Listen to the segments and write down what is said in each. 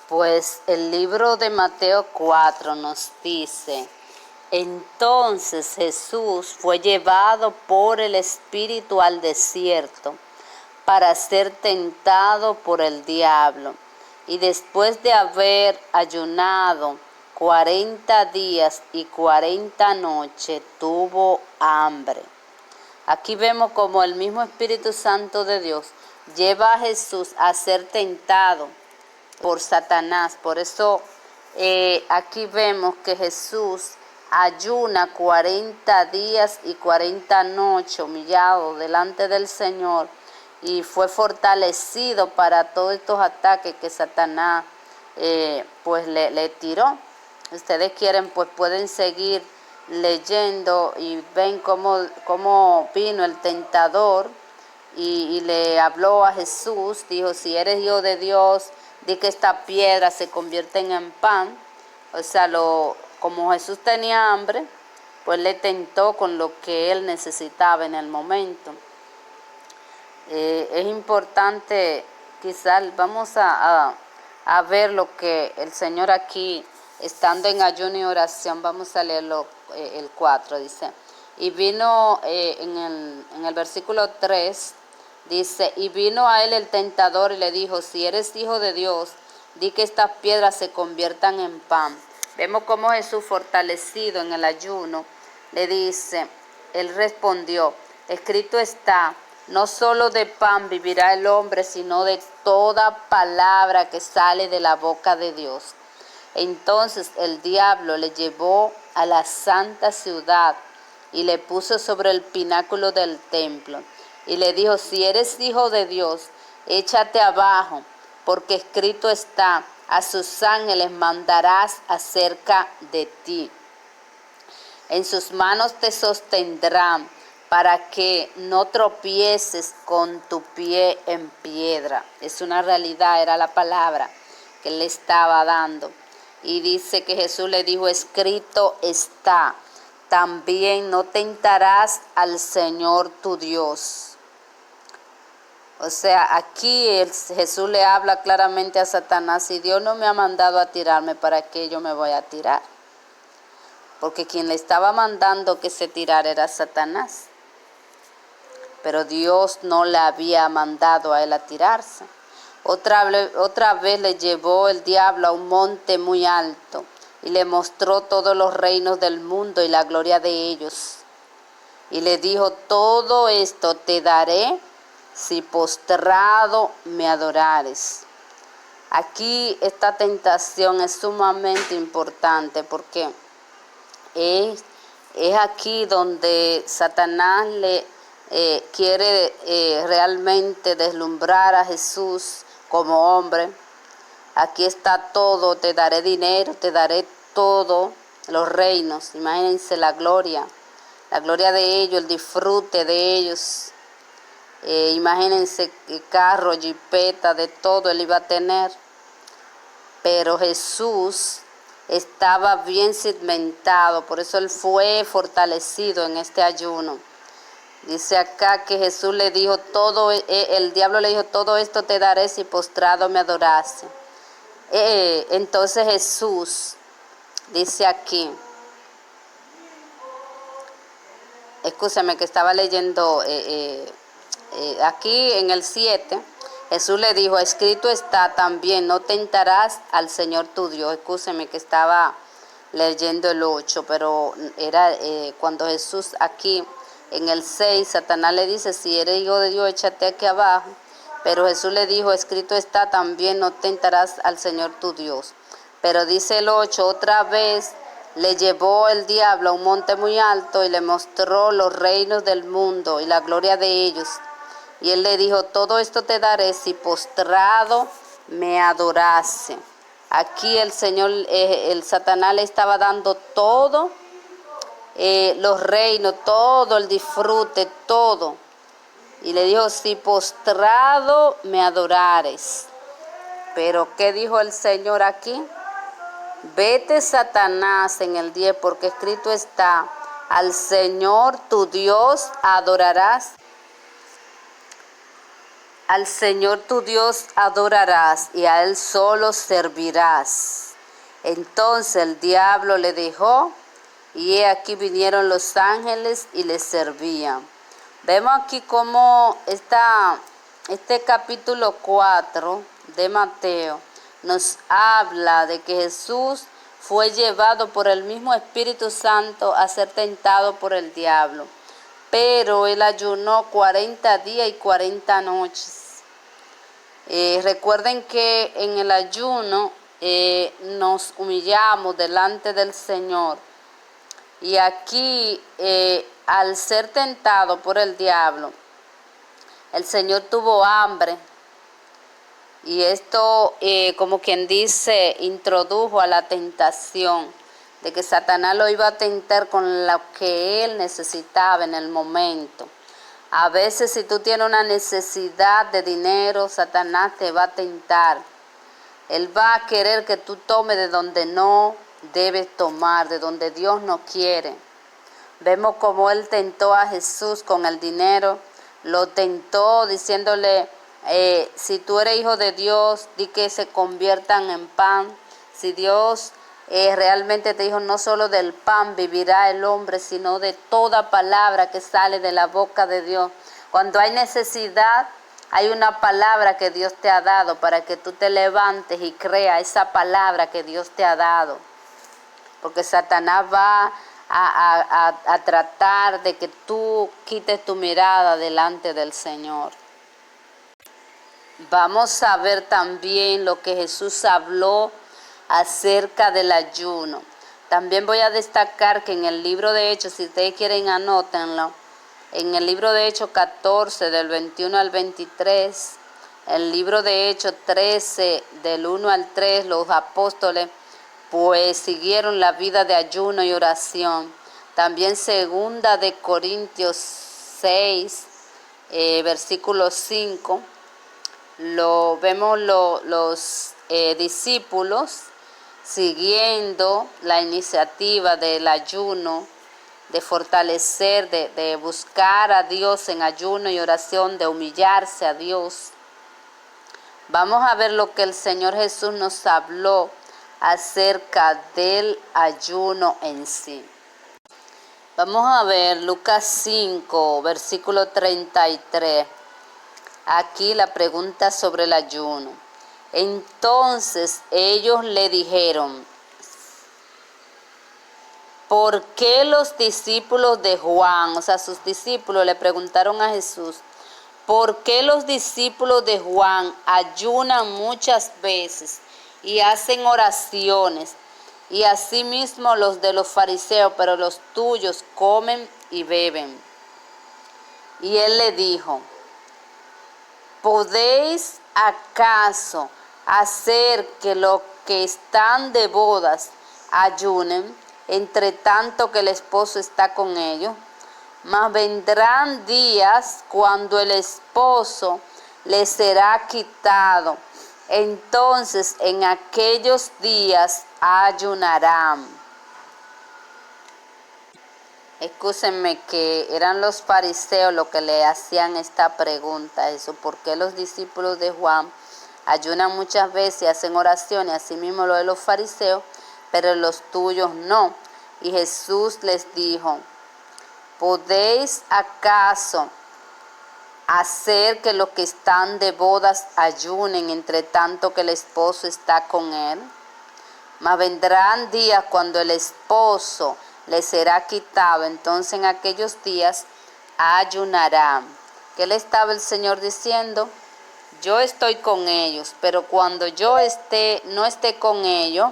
Pues el libro de Mateo 4 nos dice: entonces Jesús fue llevado por el Espíritu al desierto para ser tentado por el diablo. Y después de haber ayunado 40 días y 40 noches, tuvo hambre. Aquí vemos como el mismo Espíritu Santo de Dios lleva a Jesús a ser tentado por Satanás. Por eso aquí vemos que Jesús ayuna 40 días y 40 noches humillado delante del Señor y fue fortalecido para todos estos ataques que Satanás pues le tiró. Ustedes quieren, pues pueden seguir leyendo y ven cómo vino el tentador y le habló a Jesús. Dijo: si eres hijo de Dios, di que esta piedra se convierten en pan. O sea, como Jesús tenía hambre, pues le tentó con lo que él necesitaba en el momento. Es importante, quizás vamos a ver lo que el Señor aquí, estando en ayuno y oración, vamos a leerlo, el 4, dice. Y vino en el versículo 3, dice: y vino a él el tentador y le dijo: si eres hijo de Dios, di que estas piedras se conviertan en pan. Vemos cómo Jesús, fortalecido en el ayuno, le dice, él respondió: escrito está, no solo de pan vivirá el hombre, sino de toda palabra que sale de la boca de Dios. Entonces el diablo le llevó a la santa ciudad y le puso sobre el pináculo del templo y le dijo: si eres hijo de Dios, échate abajo, porque escrito está, a sus ángeles mandarás acerca de ti. En sus manos te sostendrán, para que no tropieces con tu pie en piedra. Es una realidad, era la palabra que él le estaba dando. Y dice que Jesús le dijo: escrito está, también no tentarás al Señor tu Dios. O sea, aquí Jesús le habla claramente a Satanás: si Dios no me ha mandado a tirarme, ¿para qué yo me voy a tirar? Porque quien le estaba mandando que se tirara era Satanás. Pero Dios no le había mandado a él a tirarse. Otra vez le llevó el diablo a un monte muy alto y le mostró todos los reinos del mundo y la gloria de ellos. Y le dijo: todo esto te daré si postrado me adorares. Aquí esta tentación es sumamente importante porque es aquí donde Satanás le quiere realmente deslumbrar a Jesús como hombre. Aquí está todo: te daré dinero, te daré todo, los reinos. Imagínense la gloria de ellos, el disfrute de ellos. Imagínense carro, jipeta, de todo él iba a tener. Pero Jesús estaba bien cimentado, por eso él fue fortalecido en este ayuno. Dice acá que Jesús le dijo: el diablo le dijo: todo esto te daré si postrado me adorase. Entonces Jesús dice aquí, escúchame que estaba leyendo aquí en el 7, Jesús le dijo: escrito está también, no tentarás al Señor tu Dios. Escúcheme que estaba leyendo el 8, pero era cuando Jesús aquí en el 6, Satanás le dice: si eres hijo de Dios, échate aquí abajo. Pero Jesús le dijo: escrito está también, no tentarás al Señor tu Dios. Pero dice el 8, otra vez le llevó el diablo a un monte muy alto y le mostró los reinos del mundo y la gloria de ellos. Y él le dijo: todo esto te daré si postrado me adorase. Aquí el Señor, el Satanás le estaba dando todo, los reinos, todo el disfrute, todo. Y le dijo: si postrado me adorares. Pero ¿qué dijo el Señor aquí? Vete, Satanás, en el 10, porque escrito está: al Señor tu Dios adorarás al Señor tu Dios adorarás y a Él solo servirás. Entonces el diablo le dejó y he aquí vinieron los ángeles y le servían. Vemos aquí cómo este capítulo 4 de Mateo nos habla de que Jesús fue llevado por el mismo Espíritu Santo a ser tentado por el diablo. Pero él ayunó 40 días y 40 noches. Recuerden que en el ayuno nos humillamos delante del Señor. Y aquí, al ser tentado por el diablo, el Señor tuvo hambre. Y esto, como quien dice, introdujo a la tentación de que Satanás lo iba a tentar con lo que él necesitaba en el momento. A veces si tú tienes una necesidad de dinero, Satanás te va a tentar. Él va a querer que tú tomes de donde no debes tomar, de donde Dios no quiere. Vemos cómo él tentó a Jesús con el dinero, lo tentó diciéndole, si tú eres hijo de Dios, di que se conviertan en pan. Si Dios realmente te dijo, no solo del pan vivirá el hombre, sino de toda palabra que sale de la boca de Dios. Cuando hay necesidad, hay una palabra que Dios te ha dado para que tú te levantes y creas esa palabra que Dios te ha dado. Porque Satanás va a tratar de que tú quites tu mirada delante del Señor. Vamos a ver también lo que Jesús habló acerca del ayuno. También voy a destacar que en el libro de Hechos, si ustedes quieren anótenlo, en el libro de Hechos 14, del 21 al 23, el libro de Hechos 13, del 1 al 3, los apóstoles pues siguieron la vida de ayuno y oración. También segunda de Corintios 6, versículo 5, vemos los discípulos siguiendo la iniciativa del ayuno, de fortalecer, de buscar a Dios en ayuno y oración, de humillarse a Dios. Vamos a ver lo que el Señor Jesús nos habló acerca del ayuno en sí. Vamos a ver Lucas 5, versículo 33. Aquí la pregunta sobre el ayuno. Entonces ellos le dijeron, ¿por qué los discípulos de Juan, o sea, sus discípulos le preguntaron a Jesús, ¿por qué los discípulos de Juan ayunan muchas veces y hacen oraciones? Y asimismo los de los fariseos, pero los tuyos comen y beben. Y él le dijo, ¿podéis acaso hacer que los que están de bodas ayunen, entre tanto que el esposo está con ellos? Mas vendrán días cuando el esposo les será quitado. Entonces en aquellos días ayunarán. Excúsenme que eran los fariseos los que le hacían esta pregunta, eso, ¿por qué los discípulos de Juan ayunan muchas veces y hacen oraciones? Así mismo lo de los fariseos, pero los tuyos no. Y Jesús les dijo, ¿podéis acaso hacer que los que están de bodas ayunen entre tanto que el esposo está con él? Mas vendrán días cuando el esposo les será quitado, entonces en aquellos días ayunarán. ¿Qué le estaba el Señor diciendo? Yo estoy con ellos, pero cuando yo no esté con ellos,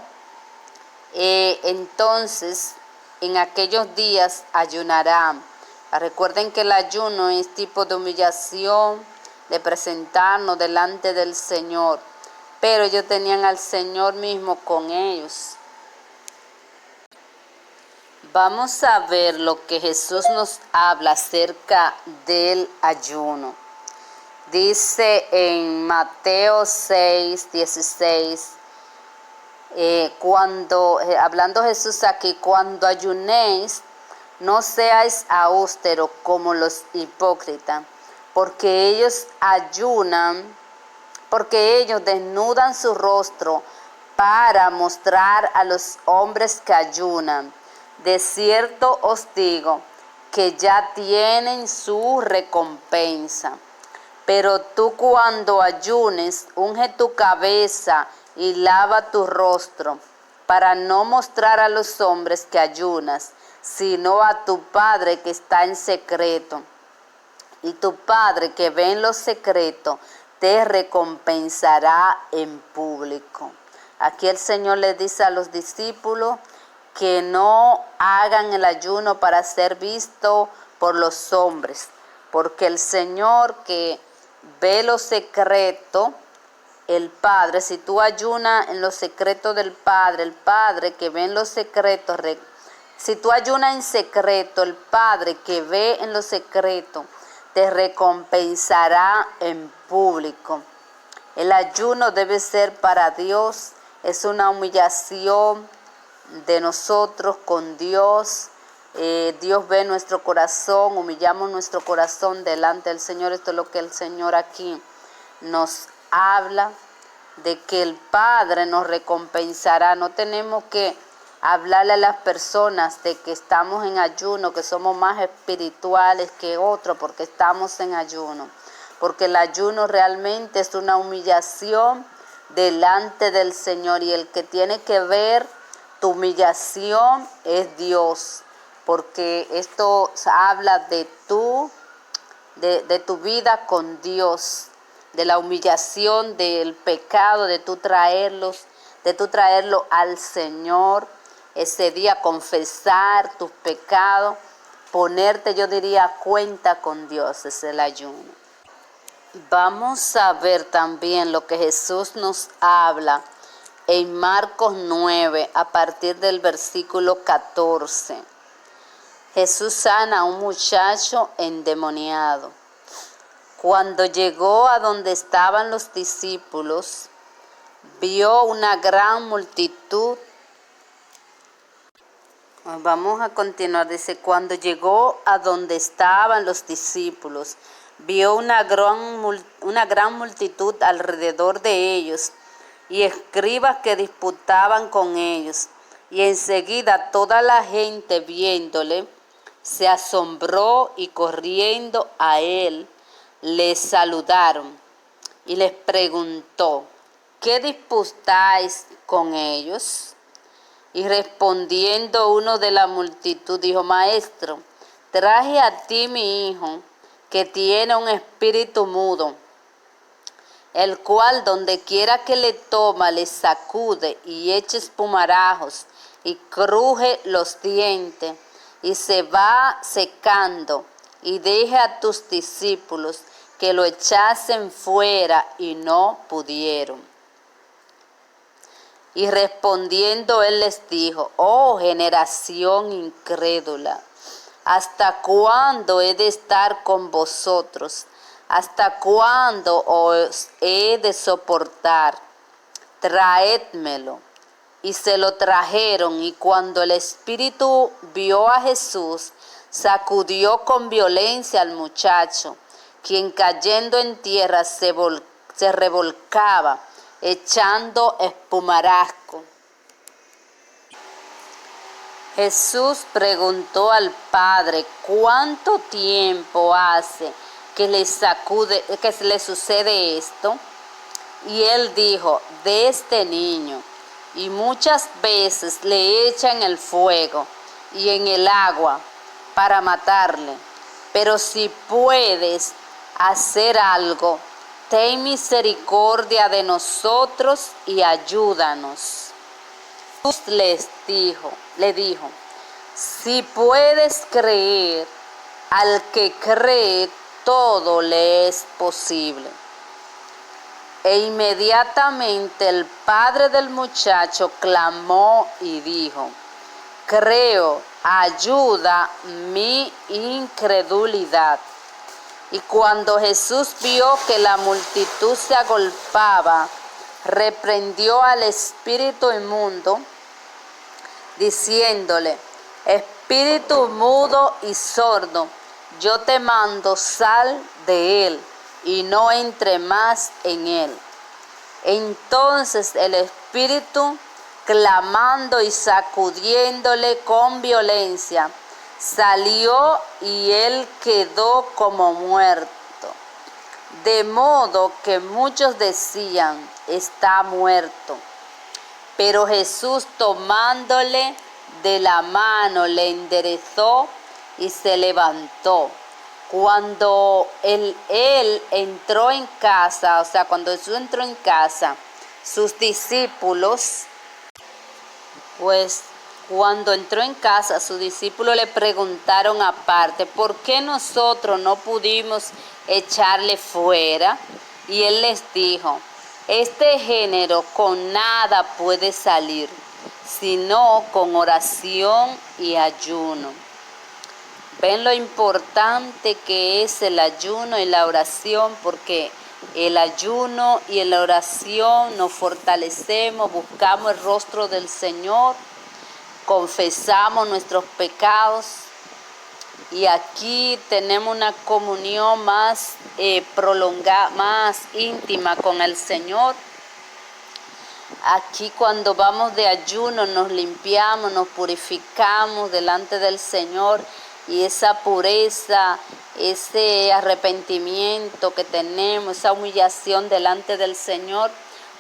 entonces en aquellos días ayunarán. Recuerden que el ayuno es tipo de humillación, de presentarnos delante del Señor. Pero ellos tenían al Señor mismo con ellos. Vamos a ver lo que Jesús nos habla acerca del ayuno. Dice en Mateo 6, 16, hablando Jesús aquí, cuando ayunéis, no seáis austeros como los hipócritas, porque ellos ayunan, porque ellos desnudan su rostro para mostrar a los hombres que ayunan. De cierto os digo que ya tienen su recompensa. Pero tú cuando ayunes, unge tu cabeza y lava tu rostro, para no mostrar a los hombres que ayunas, sino a tu Padre que está en secreto. Y tu Padre que ve en lo secreto, te recompensará en público. Aquí el Señor le dice a los discípulos que no hagan el ayuno para ser visto por los hombres, porque el Señor que ve lo secreto, el Padre, si tú ayunas en lo secreto del Padre, el Padre que ve en lo secreto, si tú ayunas en secreto, el Padre que ve en lo secreto, te recompensará en público. El ayuno debe ser para Dios, es una humillación de nosotros con Dios. Dios ve nuestro corazón, humillamos nuestro corazón delante del Señor. Esto es lo que el Señor aquí nos habla, de que el Padre nos recompensará. No tenemos que hablarle a las personas de que estamos en ayuno, que somos más espirituales que otros porque estamos en ayuno, porque el ayuno realmente es una humillación delante del Señor, y el que tiene que ver tu humillación es Dios, porque esto habla de tu vida con Dios, de la humillación, del pecado, de tu traerlo al Señor ese día, confesar tus pecados, ponerte, yo diría, a cuenta con Dios, es el ayuno. Vamos a ver también lo que Jesús nos habla en Marcos 9, a partir del versículo 14. Jesús sana a un muchacho endemoniado. Cuando llegó a donde estaban los discípulos, vio una gran multitud. Vamos a continuar, dice, cuando llegó a donde estaban los discípulos, vio una gran multitud alrededor de ellos, y escribas que disputaban con ellos. Y enseguida toda la gente, viéndole, se asombró, y corriendo a él, les saludaron. Y les preguntó: ¿qué disputáis con ellos? Y respondiendo uno de la multitud, dijo: Maestro, traje a ti mi hijo, que tiene un espíritu mudo, el cual donde quiera que le toma, le sacude y echa espumarajos y cruje los dientes, y se va secando. Y deje a tus discípulos que lo echasen fuera, y no pudieron. Y respondiendo él les dijo: oh generación incrédula, ¿hasta cuándo he de estar con vosotros? ¿Hasta cuándo os he de soportar? Traédmelo. Y se lo trajeron, y cuando el espíritu vio a Jesús, sacudió con violencia al muchacho, quien cayendo en tierra se revolcaba, echando espumarasco. Jesús preguntó al Padre: ¿cuánto tiempo hace que le sucede esto? Y él dijo: de este niño. Y muchas veces le echan el fuego y en el agua para matarle. Pero si puedes hacer algo, ten misericordia de nosotros y ayúdanos. Jesús le dijo: si puedes creer, al que cree todo le es posible. E inmediatamente el padre del muchacho clamó y dijo: creo, ayuda mi incredulidad. Y cuando Jesús vio que la multitud se agolpaba, reprendió al espíritu inmundo, diciéndole: espíritu mudo y sordo, yo te mando, sal de él y no entre más en él. Entonces el espíritu, clamando y sacudiéndole con violencia, salió y él quedó como muerto. De modo que muchos decían, está muerto. Pero Jesús, tomándole de la mano, le enderezó y se levantó. Cuando él entró en casa, o sea, cuando Jesús entró en casa, sus discípulos, pues cuando entró en casa, sus discípulos le preguntaron aparte, ¿por qué nosotros no pudimos echarle fuera? Y él les dijo, este género con nada puede salir, sino con oración y ayuno. ¿Ven lo importante que es el ayuno y la oración? Porque el ayuno y la oración nos fortalecemos, buscamos el rostro del Señor, confesamos nuestros pecados y aquí tenemos una comunión más prolongada, más íntima con el Señor. Aquí cuando vamos de ayuno nos limpiamos, nos purificamos delante del Señor y esa pureza, ese arrepentimiento que tenemos, esa humillación delante del Señor,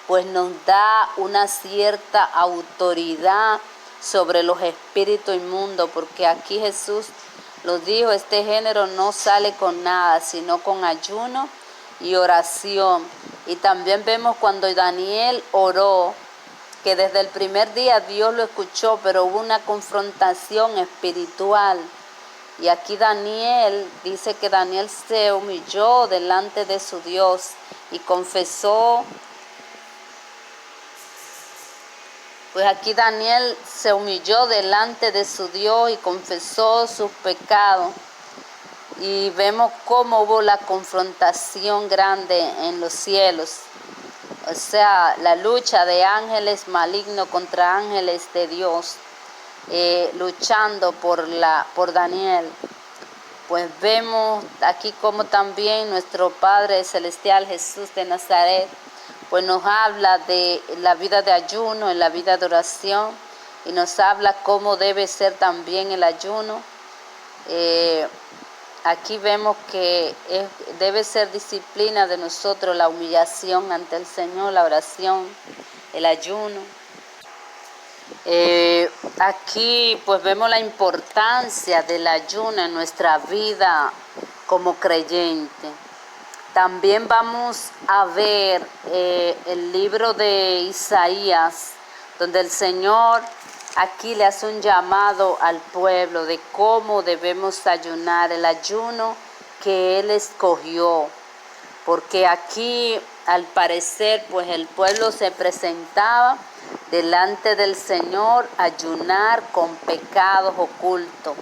pues nos da una cierta autoridad sobre los espíritus inmundos, porque aquí Jesús los dijo, este género no sale con nada, sino con ayuno y oración. Y también vemos cuando Daniel oró, que desde el primer día Dios lo escuchó, pero hubo una confrontación espiritual. Y aquí Daniel, dice que Daniel se humilló delante de su Dios y confesó. Pues aquí Daniel se humilló delante de su Dios y confesó sus pecados. Y vemos cómo hubo la confrontación grande en los cielos. O sea, la lucha de ángeles malignos contra ángeles de Dios, luchando por Daniel. Pues vemos aquí como también nuestro Padre Celestial Jesús de Nazaret, pues nos habla de la vida de ayuno, en la vida de oración, y nos habla cómo debe ser también el ayuno. Aquí vemos que debe ser disciplina de nosotros la humillación ante el Señor, la oración, el ayuno. Aquí pues vemos la importancia del ayuno en nuestra vida como creyente. También vamos a ver el libro de Isaías, donde el Señor aquí le hace un llamado al pueblo de cómo debemos ayunar, el ayuno que Él escogió. Porque aquí, al parecer, pues el pueblo se presentaba delante del Señor a ayunar con pecados ocultos.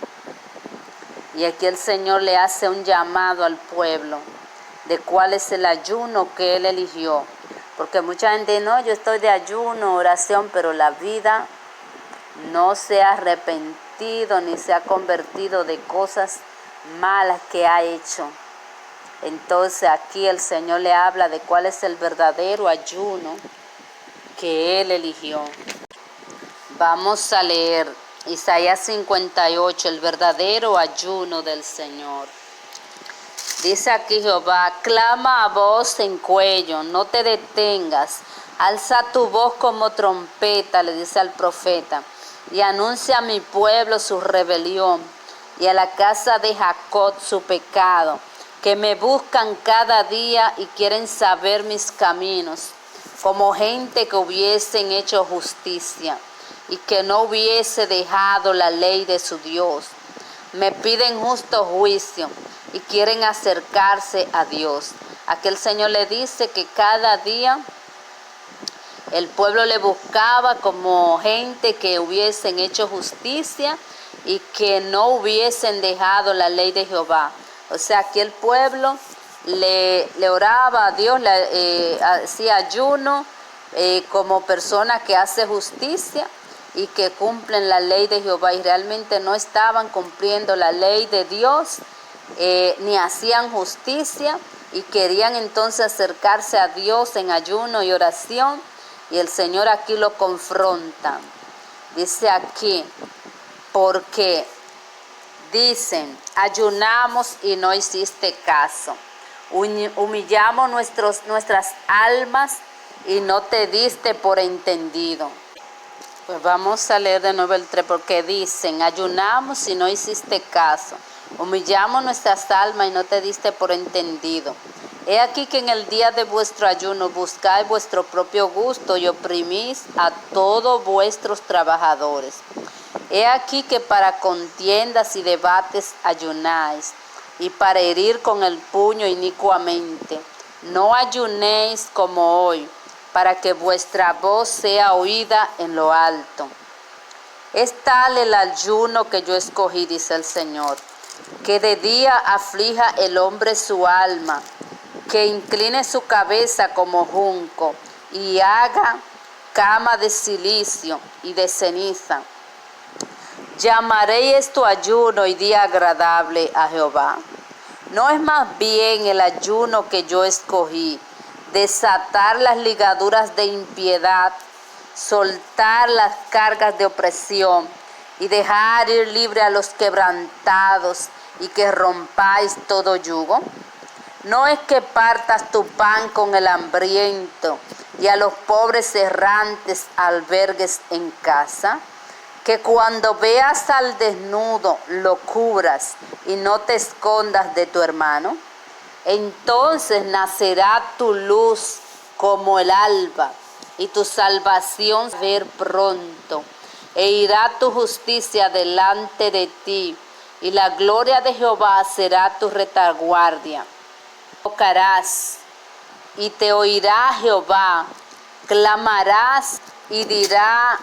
Y aquí el Señor le hace un llamado al pueblo de cuál es el ayuno que Él eligió. Porque mucha gente, no, yo estoy de ayuno, oración, pero la vida no se ha arrepentido ni se ha convertido de cosas malas que ha hecho. Entonces aquí el Señor le habla de cuál es el verdadero ayuno que Él eligió. Vamos a leer Isaías 58, el verdadero ayuno del Señor. Dice aquí Jehová, clama a voz en cuello, no te detengas, alza tu voz como trompeta, le dice al profeta, y anuncia a mi pueblo su rebelión, y a la casa de Jacob su pecado, que me buscan cada día y quieren saber mis caminos, como gente que hubiesen hecho justicia, y que no hubiese dejado la ley de su Dios. Me piden justo juicio y quieren acercarse a Dios. Aquí el Señor le dice que cada día el pueblo le buscaba como gente que hubiesen hecho justicia y que no hubiesen dejado la ley de Jehová. O sea, aquí el pueblo le oraba a Dios, hacía ayuno como persona que hace justicia y que cumplen la ley de Jehová, y realmente no estaban cumpliendo la ley de Dios ni hacían justicia y querían entonces acercarse a Dios en ayuno y oración, y el Señor aquí lo confronta. Dice aquí, porque dicen, ayunamos y no hiciste caso, humillamos nuestras almas y no te diste por entendido. Pues vamos a leer de nuevo el 3, porque dicen, ayunamos y no hiciste caso, humillamos nuestras almas y no te diste por entendido. He aquí que en el día de vuestro ayuno buscáis vuestro propio gusto y oprimís a todos vuestros trabajadores. He aquí que para contiendas y debates ayunáis, y para herir con el puño inicuamente. No ayunéis como hoy, para que vuestra voz sea oída en lo alto. Es tal el ayuno que yo escogí, dice el Señor, que de día aflija el hombre su alma, que incline su cabeza como junco, y haga cama de silicio y de ceniza. Llamaré esto ayuno y día agradable a Jehová. ¿No es más bien el ayuno que yo escogí, desatar las ligaduras de impiedad, soltar las cargas de opresión y dejar ir libre a los quebrantados y que rompáis todo yugo? ¿No es que partas tu pan con el hambriento y a los pobres errantes albergues en casa? Que cuando veas al desnudo lo cubras y no te escondas de tu hermano. Entonces nacerá tu luz como el alba y tu salvación ver pronto, e irá tu justicia delante de ti, y la gloria de Jehová será tu retaguardia. Tocarás y te oirá Jehová, clamarás y dirá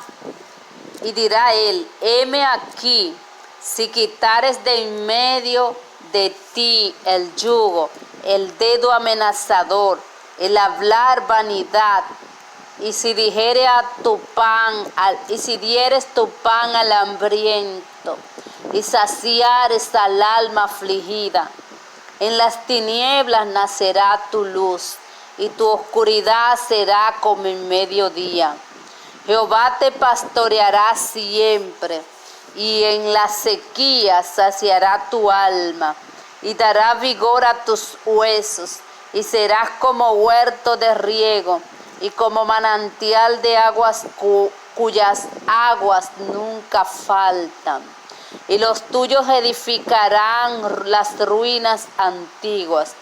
él, heme aquí. Si quitares de en medio de ti el yugo, el dedo amenazador, el hablar vanidad, y si dieres tu pan al hambriento, y saciares al alma afligida, en las tinieblas nacerá tu luz, y tu oscuridad será como el mediodía. Jehová te pastoreará siempre, y en la sequía saciará tu alma, y dará vigor a tus huesos, y serás como huerto de riego, y como manantial de aguas cuyas aguas nunca faltan. Y los tuyos edificarán las ruinas antiguas,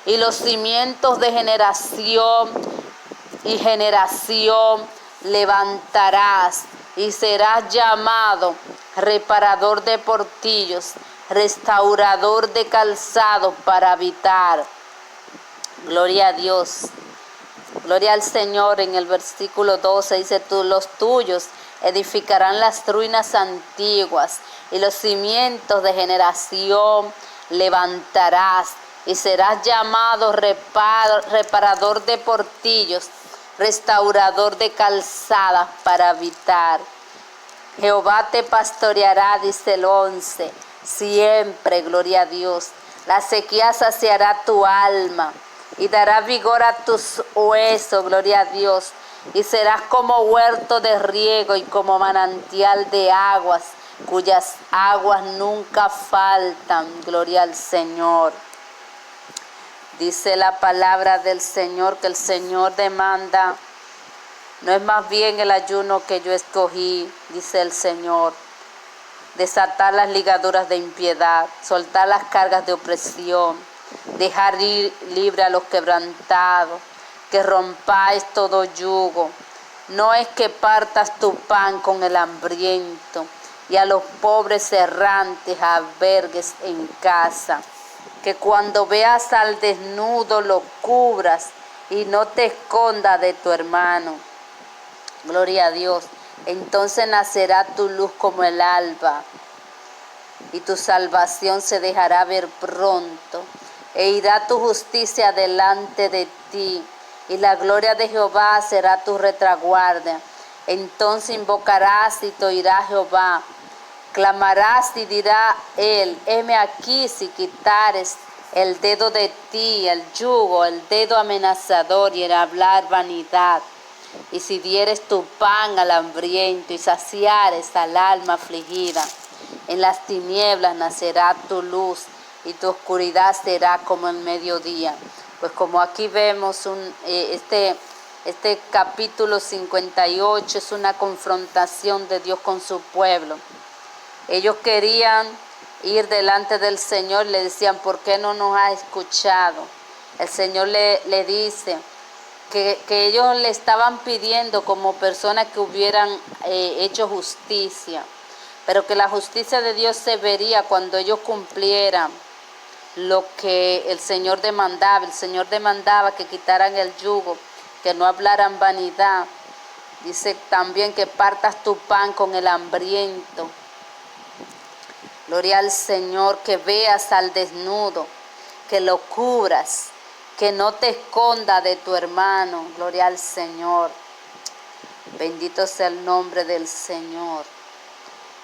y los cimientos de generación y generación levantarás, y serás llamado reparador de portillos, restaurador de calzado para habitar. Gloria a Dios. Gloria al Señor. En el versículo 12 dice, los tuyos edificarán las ruinas antiguas, y los cimientos de generación levantarás, y serás llamado reparador de portillos, restaurador de calzadas para habitar. Jehová te pastoreará, dice el 11, siempre, gloria a Dios. La sequía saciará tu alma y dará vigor a tus huesos, gloria a Dios. Y serás como huerto de riego y como manantial de aguas, cuyas aguas nunca faltan, gloria al Señor. Dice la palabra del Señor que el Señor demanda, no es más bien el ayuno que yo escogí, dice el Señor, desatar las ligaduras de impiedad, soltar las cargas de opresión, dejar ir libre a los quebrantados, que rompáis todo yugo. No es que partas tu pan con el hambriento y a los pobres errantes albergues en casa. Que cuando veas al desnudo lo cubras y no te escondas de tu hermano. Gloria a Dios. Entonces nacerá tu luz como el alba, y tu salvación se dejará ver pronto, e irá tu justicia delante de ti, y la gloria de Jehová será tu retaguardia. Entonces invocarás y te oirá Jehová, Clamarás y dirá él, heme aquí si quitares el dedo de ti, el yugo, el dedo amenazador y el hablar vanidad. Y si dieres tu pan al hambriento y saciares al alma afligida, en las tinieblas nacerá tu luz y tu oscuridad será como el mediodía. Pues como aquí vemos este capítulo 58 es una confrontación de Dios con su pueblo. Ellos querían ir delante del Señor, le decían, ¿por qué no nos has escuchado? El Señor le dice que ellos le estaban pidiendo como personas que hubieran hecho justicia, pero que la justicia de Dios se vería cuando ellos cumplieran lo que el Señor demandaba. El Señor demandaba que quitaran el yugo, que no hablaran vanidad. Dice también que partas tu pan con el hambriento. Gloria al Señor, que veas al desnudo, que lo cubras, que no te esconda de tu hermano. Gloria al Señor. Bendito sea el nombre del Señor.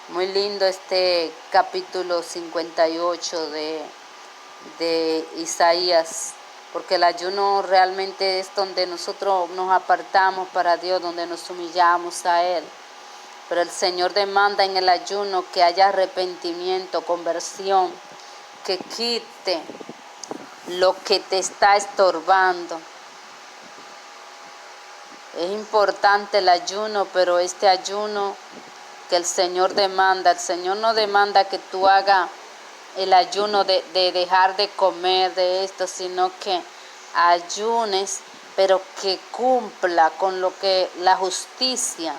Muy lindo este capítulo 58 de Isaías, porque el ayuno realmente es donde nosotros nos apartamos para Dios, donde nos humillamos a Él. Pero el Señor demanda en el ayuno que haya arrepentimiento, conversión, que quite lo que te está estorbando. Es importante el ayuno, pero este ayuno que el Señor demanda, el Señor no demanda que tú hagas el ayuno de dejar de comer de esto, sino que ayunes, pero que cumpla con lo que la justicia.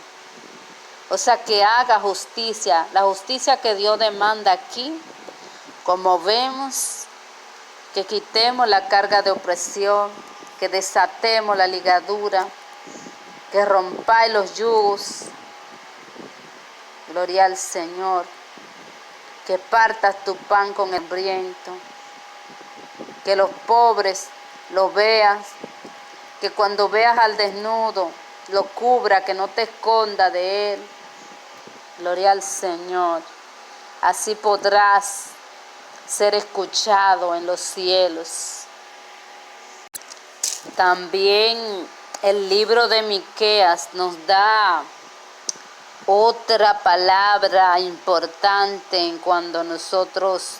O sea, que haga justicia, la justicia que Dios demanda aquí, como vemos, que quitemos la carga de opresión, que desatemos la ligadura, que rompáis los yugos, gloria al Señor, que partas tu pan con el hambriento, que los pobres lo veas, que cuando veas al desnudo lo cubra, que no te esconda de él. Gloria al Señor. Así podrás ser escuchado en los cielos. También el libro de Miqueas nos da otra palabra importante en cuando nosotros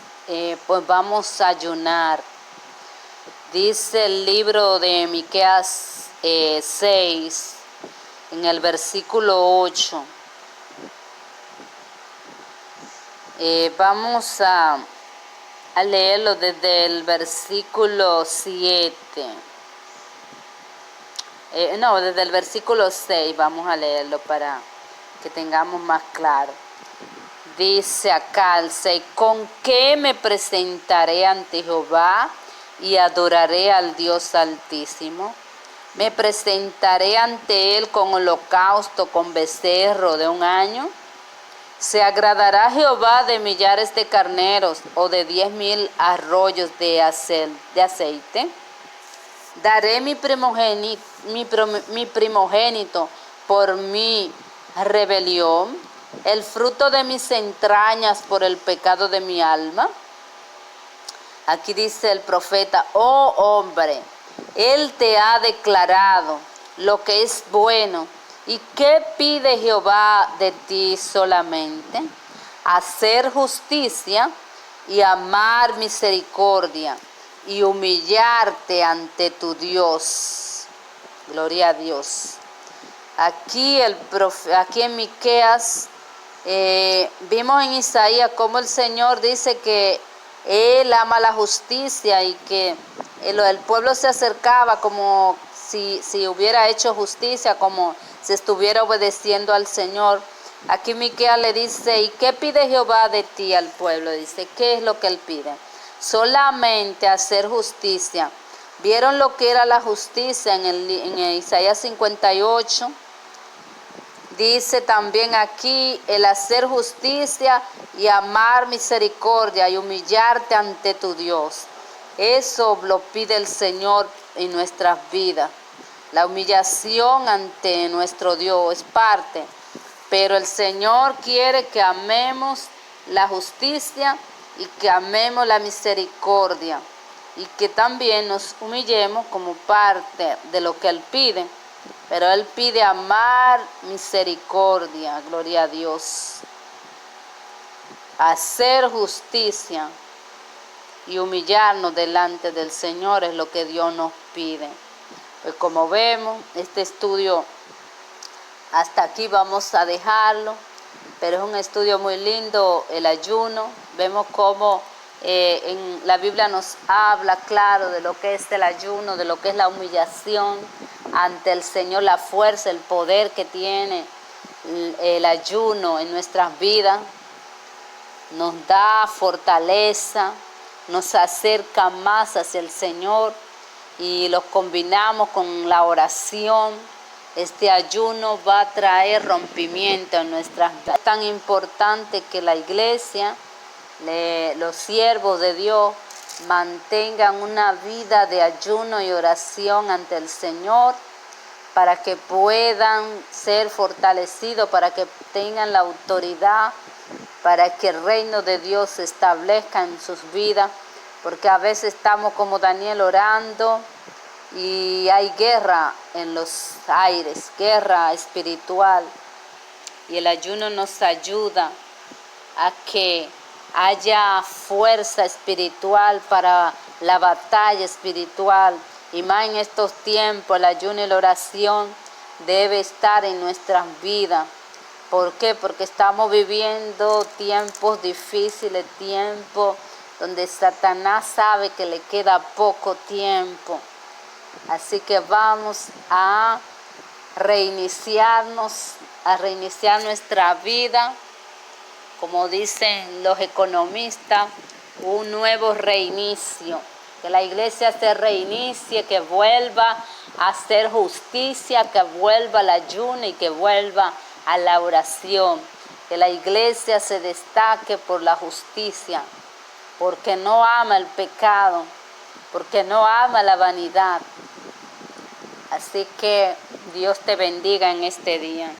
pues vamos a ayunar. Dice el libro de Miqueas 6, en el versículo 8. Vamos a leerlo desde el versículo 7. Desde el versículo 6 vamos a leerlo para que tengamos más claro. Dice acá el 6, ¿con qué me presentaré ante Jehová y adoraré al Dios Altísimo? Me presentaré ante él con holocausto, con becerro de un año. ¿Se agradará Jehová de millares de carneros o de 10,000 arroyos de aceite? Daré mi primogénito por mi rebelión, el fruto de mis entrañas por el pecado de mi alma. Aquí dice el profeta, oh hombre, él te ha declarado lo que es bueno. ¿Y qué pide Jehová de ti solamente? Hacer justicia y amar misericordia y humillarte ante tu Dios. Gloria a Dios. Aquí en Miqueas vimos en Isaías cómo el Señor dice que Él ama la justicia y que el pueblo se acercaba como si hubiera hecho justicia, como si estuviera obedeciendo al Señor. Aquí Miqueas le dice, ¿y qué pide Jehová de ti al pueblo? Dice, ¿qué es lo que Él pide? Solamente hacer justicia. ¿Vieron lo que era la justicia en Isaías 58? Dice también aquí el hacer justicia y amar misericordia y humillarte ante tu Dios. Eso lo pide el Señor en nuestras vidas. La humillación ante nuestro Dios es parte, pero el Señor quiere que amemos la justicia y que amemos la misericordia y que también nos humillemos como parte de lo que Él pide. Pero Él pide amar misericordia, gloria a Dios, hacer justicia y humillarnos delante del Señor es lo que Dios nos pide. Pues como vemos, este estudio hasta aquí vamos a dejarlo, pero es un estudio muy lindo, el ayuno. Vemos cómo en la Biblia nos habla claro de lo que es el ayuno, de lo que es la humillación ante el Señor, la fuerza, el poder que tiene el ayuno en nuestras vidas. Nos da fortaleza, nos acerca más hacia el Señor y lo combinamos con la oración. Este ayuno va a traer rompimiento en nuestras vidas. Es tan importante que la iglesia, los siervos de Dios, mantengan una vida de ayuno y oración ante el Señor para que puedan ser fortalecidos, para que tengan la autoridad, para que el reino de Dios se establezca en sus vidas, porque a veces estamos como Daniel orando y hay guerra en los aires, guerra espiritual, y el ayuno nos ayuda a que haya fuerza espiritual para la batalla espiritual, y más en estos tiempos el ayuno y la oración debe estar en nuestras vidas. ¿Por qué? Porque estamos viviendo tiempos difíciles, tiempos donde Satanás sabe que le queda poco tiempo. Así que vamos a reiniciarnos, a reiniciar nuestra vida, como dicen los economistas, un nuevo reinicio. Que la iglesia se reinicie, que vuelva a hacer justicia, que vuelva al ayuno y que vuelva a la oración. Que la iglesia se destaque por la justicia, porque no ama el pecado, porque no ama la vanidad. Así que Dios te bendiga en este día.